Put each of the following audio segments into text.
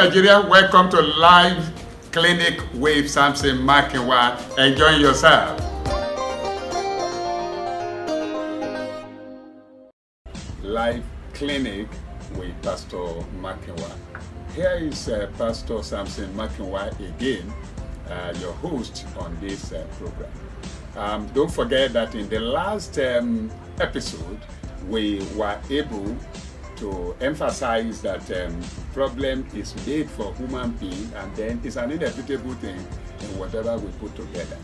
Nigeria, welcome to Live Clinic with Samson Makinwa. Enjoy yourself. Live Clinic with Pastor Makinwa. Here is Pastor Samson Makinwa again, your host on this program. Don't forget that in the last episode, we were able to emphasize that problem is made for human being, and then it's an inevitable thing in whatever we put together.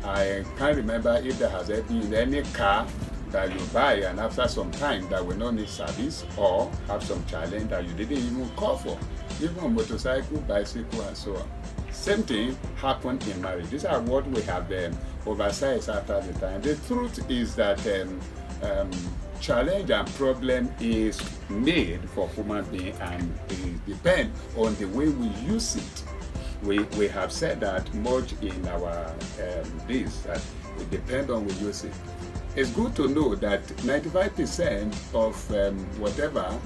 I can't remember if there has been any car that you buy and after some time that will not need service or have some challenge that you didn't even call for, even a motorcycle, bicycle, and so on. Same thing happened in marriage. These are what we have oversized after the time. The truth is that challenge and problem is made for human being, and it depends on the way we use it. We have said that much in our this, that it depends on we use it. It's good to know that 95% of whatever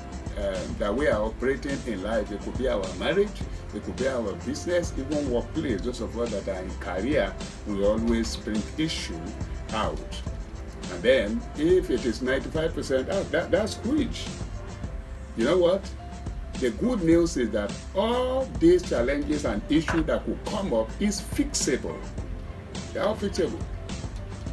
that we are operating in life, it could be our marriage, it could be our business, even workplace. Those of us that are in career, we always bring issue out. And then, if it is 95% out, that's huge. You know what? The good news is that all these challenges and issues that could come up is fixable. They are fixable.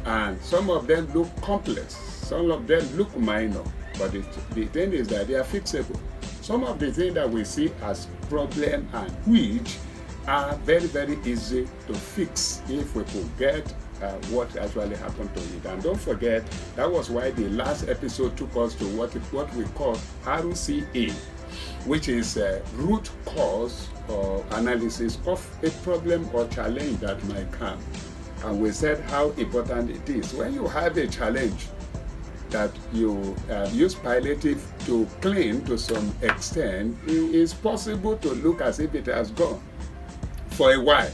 And some of them look complex. Some of them look minor. But the thing is that they are fixable. Some of the things that we see as problem and which are very, very easy to fix if we could get what actually happened to it. And don't forget, that was why the last episode took us to what we call RCA, which is root cause or analysis of a problem or challenge that might come. And we said how important it is. When you have a challenge that you use palliative to clean to some extent, it is possible to look as if it has gone for a while.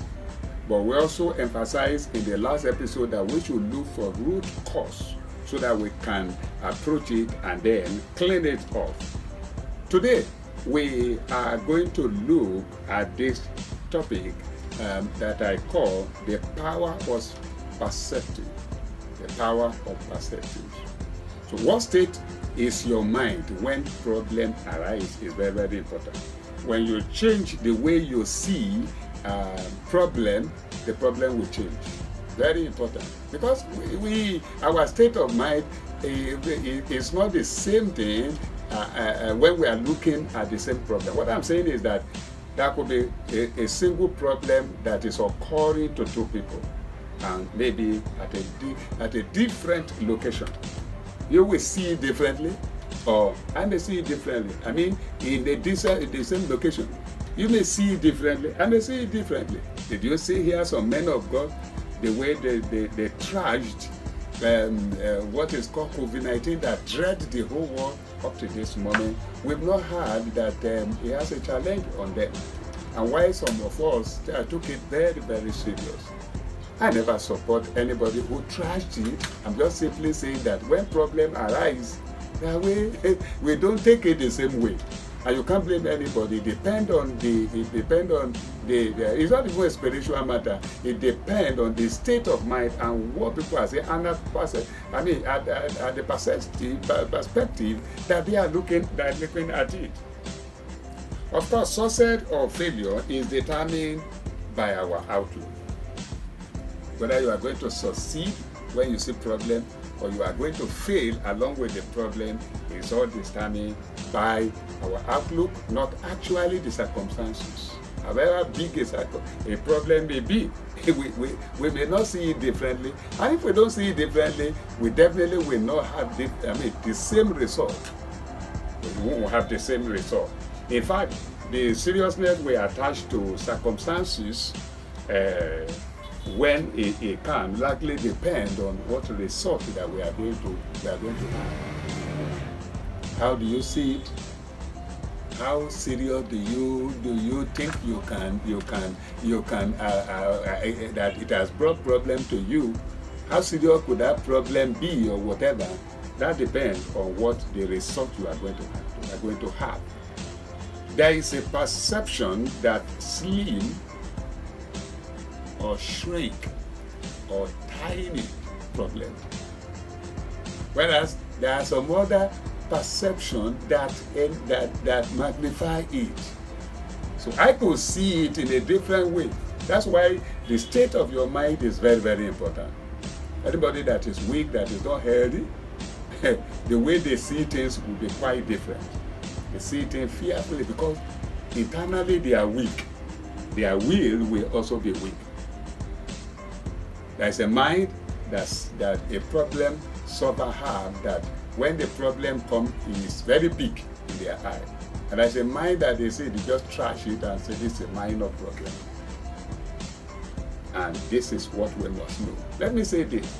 But we also emphasized in the last episode that we should look for root cause so that we can approach it and then clean it off. Today, we are going to look at this topic that I call the power of perceptive. The power of perceptive. So what state is your mind when problem arise is very, very important. When you change the way you see problem, the problem will change. Very important, because our state of mind is not the same thing when we are looking at the same problem. What I'm saying is that there could be a single problem that is occurring to two people, and maybe at a different location. You will see it differently, and they see it differently. I mean, in the same location. You may see it differently, I may see it differently. Did you see here some men of God, the way they trashed what is called COVID-19 that dragged the whole world up to this moment? We've not heard that he has a challenge on them. And why some of us took it very, very serious. I never support anybody who trashed it. I'm just simply saying that when problems arise, we don't take it the same way. And you can't blame anybody. It depends on the it's not even a spiritual matter. It depends on the state of mind and what people are saying, and at the perspective that they are looking at it. Of course, success or failure is determined by our outlook. Whether you are going to succeed when you see problem, or you are going to fail along with the problem, is all determined by our outlook, not actually the circumstances. However big a problem may be, we may not see it differently. And if we don't see it differently, we definitely will not have the same result. We won't have the same result. In fact, the seriousness we attach to circumstances when it can likely depend on what result that we are going to have. How do you see it? How serious do you think you can that it has brought problem to you? How serious could that problem be, or whatever? That depends on what the result you are going to have. There is a perception that slim or shrink or tiny problem, whereas there are some other perception that magnify it. So I could see it in a different way. That's why the state of your mind is very, very important. Anybody that is weak, that is not healthy, the way they see things will be quite different. They see things fearfully because internally they are weak. Their will also be weak. There's a mind that a problem solver have, that when the problem comes, is very big in their eye. And there's a mind that they say they just trash it and say this is a minor problem. And this is what we must know. Let me say this.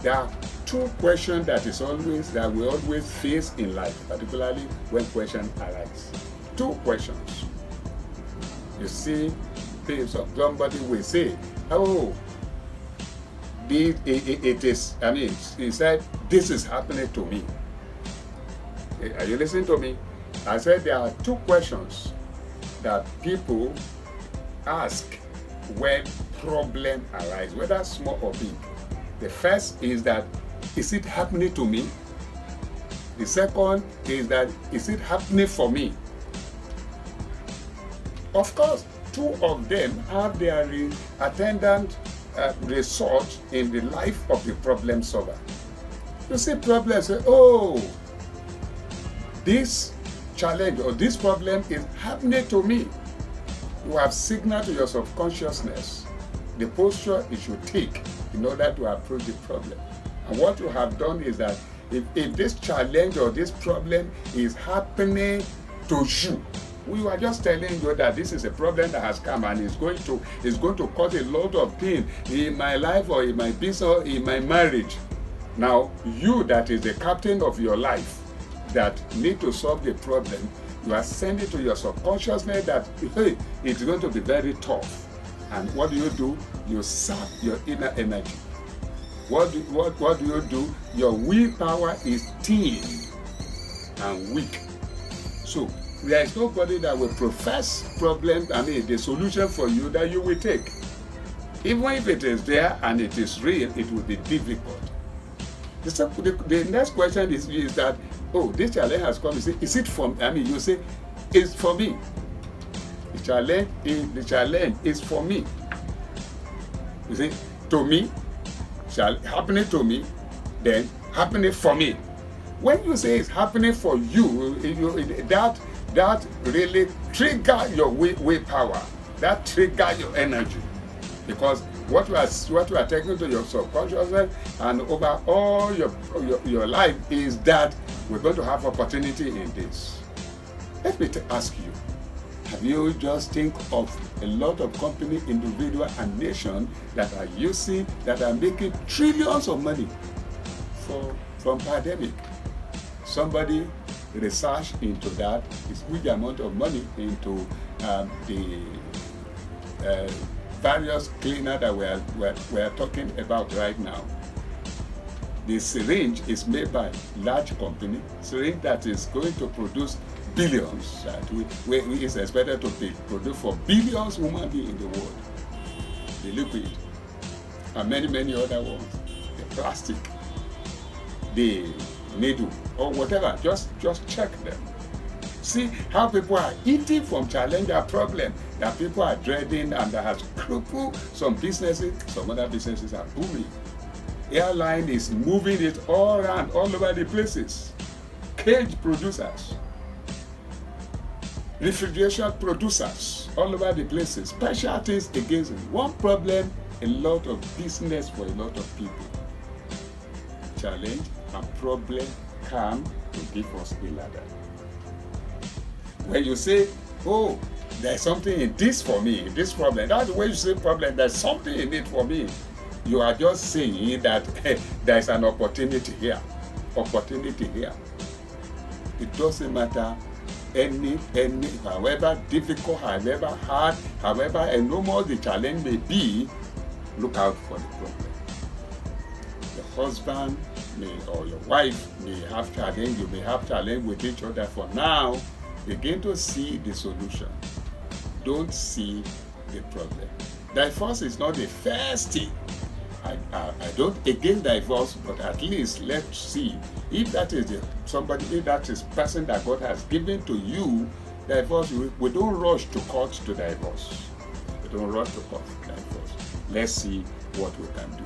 There are two questions that we always face in life, particularly when questions arise. Two questions. You see, somebody will say, oh, it is, he said, this is happening to me. Are you listening to me? I said there are two questions that people ask when problem arise, whether small or big. The first is that, is it happening to me? The second is that, is it happening for me? Of course, two of them have their attendant result in the life of the problem solver. You see problems, say, oh, this challenge or this problem is happening to me. You have signaled to your subconsciousness the posture you should take in order to approach the problem. And what you have done is that if this challenge or this problem is happening to you, we were just telling you that this is a problem that has come and is going to cause a lot of pain in my life or in my business or in my marriage. Now, you that is the captain of your life that need to solve the problem, you are sending to your subconsciousness that, hey, it's going to be very tough. And what do? You sap your inner energy. What do you do? Your willpower is thin and weak. So there is nobody that will profess the solution for you that you will take. Even if it is there and it is real, it will be difficult. The next question is that, oh, this challenge has come. You say, is it for me? You say, it's for me. The challenge is for me. You see, to me, happening to me, then happening for me. When you say it's happening for you, that really trigger your willpower. That trigger your energy, because what you are taking to your subconsciousness and over all your life is that we're going to have opportunity in this. Let me ask you. Have you just think of a lot of company, individual, and nation that are making trillions of money from pandemic? Somebody research into that. It's huge amount of money into the various cleaner that we are talking about right now. The syringe is made by large company, syringe that is going to produce billions, that is expected to produce for billions of human beings in the world. The liquid and many other ones, the plastic, the needle or whatever, just check them. See how people are eating from challenger problem that people are dreading and that has crippled some businesses. Some other businesses are booming. Airline is moving it all around, all over the places. Cage producers, refrigeration producers, all over the places. Specialties against one problem, a lot of business for a lot of people. Challenge and problem come to give us a ladder. When you say, oh, there's something in this for me, this problem, that's the way you say problem, there's something in it for me. You are just saying that there's an opportunity here. Opportunity here. It doesn't matter any however difficult, however hard, however enormous the challenge may be, look out for the problem. Your husband or your wife may have challenge, you may have challenge with each other for now, begin to see the solution. Don't see the problem. Divorce is not the first thing. I don't against divorce, but at least let's see if that is if that is person that God has given to you. Divorce, we don't rush to court to divorce. We don't rush to court to divorce. Let's see what we can do.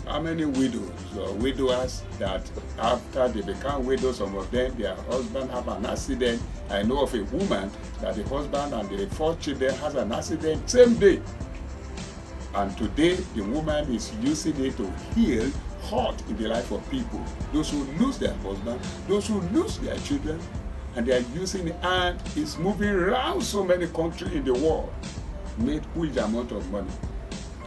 How many widows or widowers that after they become widows, some of them, their husband have an accident. I know of a woman that the husband and the 4 children has an accident same day. And today, the woman is using it to heal hurt in the life of people. Those who lose their husband, those who lose their children, and they are using it, and it's moving around so many countries in the world, made huge amount of money.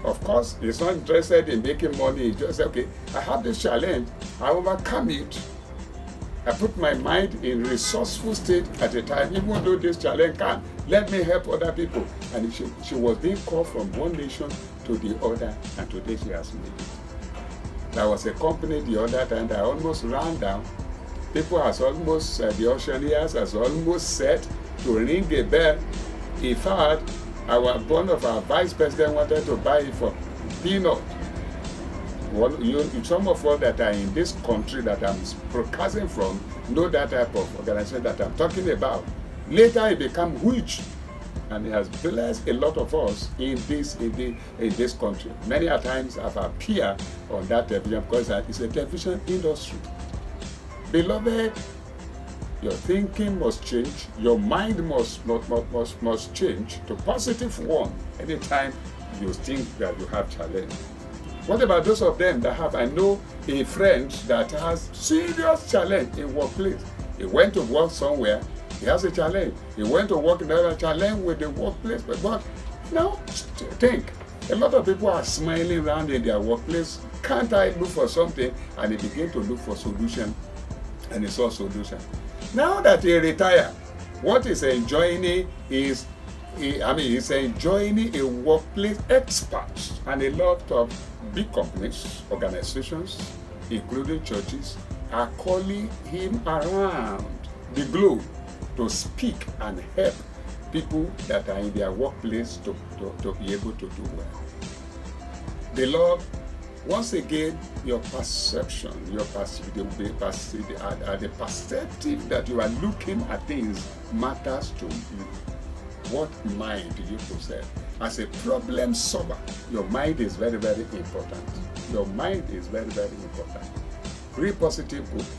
Of course, he's not interested in making money. He just said, okay, I have this challenge, I overcome it. I put my mind in resourceful state at the time, even though this challenge can. Let me help other people. And she was being called from one nation to the other, and today she has made it. There was a company the other time that almost ran down. People has almost, the auctioneers has almost set to ring a bell. In fact, one of our vice president wanted to buy it for peanut. Some of us that are in this country that I'm broadcasting from know that type of organization that I'm talking about. Later it became huge, and it has blessed a lot of us in this country. Many a times I've appeared on that television because it's a television industry. Beloved, your thinking must change. Your mind must change to positive one anytime you think that you have challenge. What about those of them that have? I know a friend that has serious challenge in workplace. He went to work somewhere. He has a challenge. He went to work in another challenge with the workplace. But now think. A lot of people are smiling around in their workplace. Can't I look for something? And they begin to look for solution. And he saw solution. Now that he retired, what he's enjoying is, he's enjoying a workplace expert, and a lot of big companies, organizations, including churches, are calling him around the globe to speak and help people that are in their workplace to be able to do well. Beloved, once again, your perception, the perspective that you are looking at things matters to you. What mind do you possess? As a problem solver, your mind is very, very important. Your mind is very, very important. Read positive books.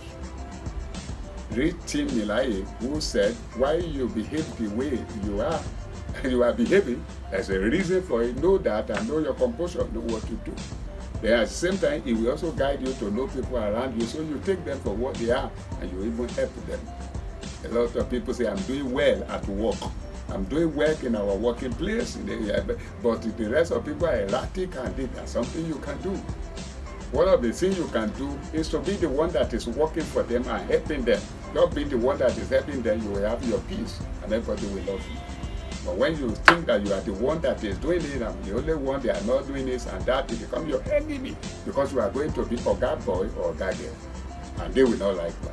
Read Tim Milai, who said, why you behave the way you are behaving, there's a reason for it. Know that and know your composure, know what to do. Then at the same time, it will also guide you to know people around you, so you take them for what they are, and you even help them. A lot of people say, I'm doing well at work. I'm doing work in our working place, but the rest of people are erratic, and there's something you can do. One of the things you can do is to be the one that is working for them and helping them. Don't be the one that is helping them, you will have your peace, and everybody will love you. But when you think that you are the one that is doing it and the only one they are not doing this and that, it becomes your enemy, because you are going to be Oga boy or Oga girl, and they will not like that.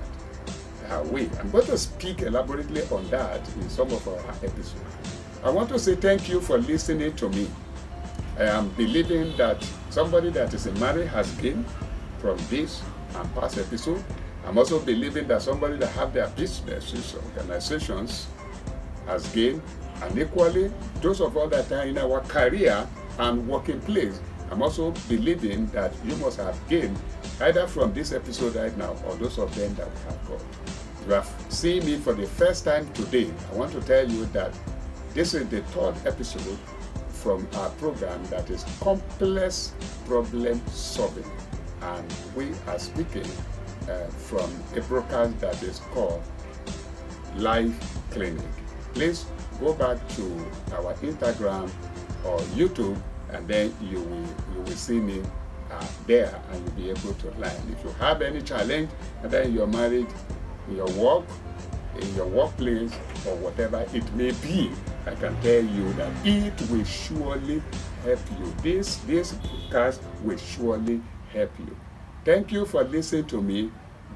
I'm going to speak elaborately on that in some of our episodes. I want to say thank you for listening to me. I am believing that somebody that is in marriage has gained from this and past episode. I'm also believing that somebody that have their businesses, organizations, has gained. And equally, those of us that are in our career and working place, I'm also believing that you must have gained either from this episode right now or those of them that we have got. If you have seen me for the first time today, I want to tell you that this is the 3rd episode from our program that is complex problem solving. And we are speaking from a broadcast that is called Life Clinic. Please go back to our Instagram or YouTube, and then you will see me there, and you'll be able to learn. If you have any challenge, whether in your marriage, in your work, in your workplace, or whatever it may be, I can tell you that it will surely help you. This podcast will surely help you. Thank you for listening to me.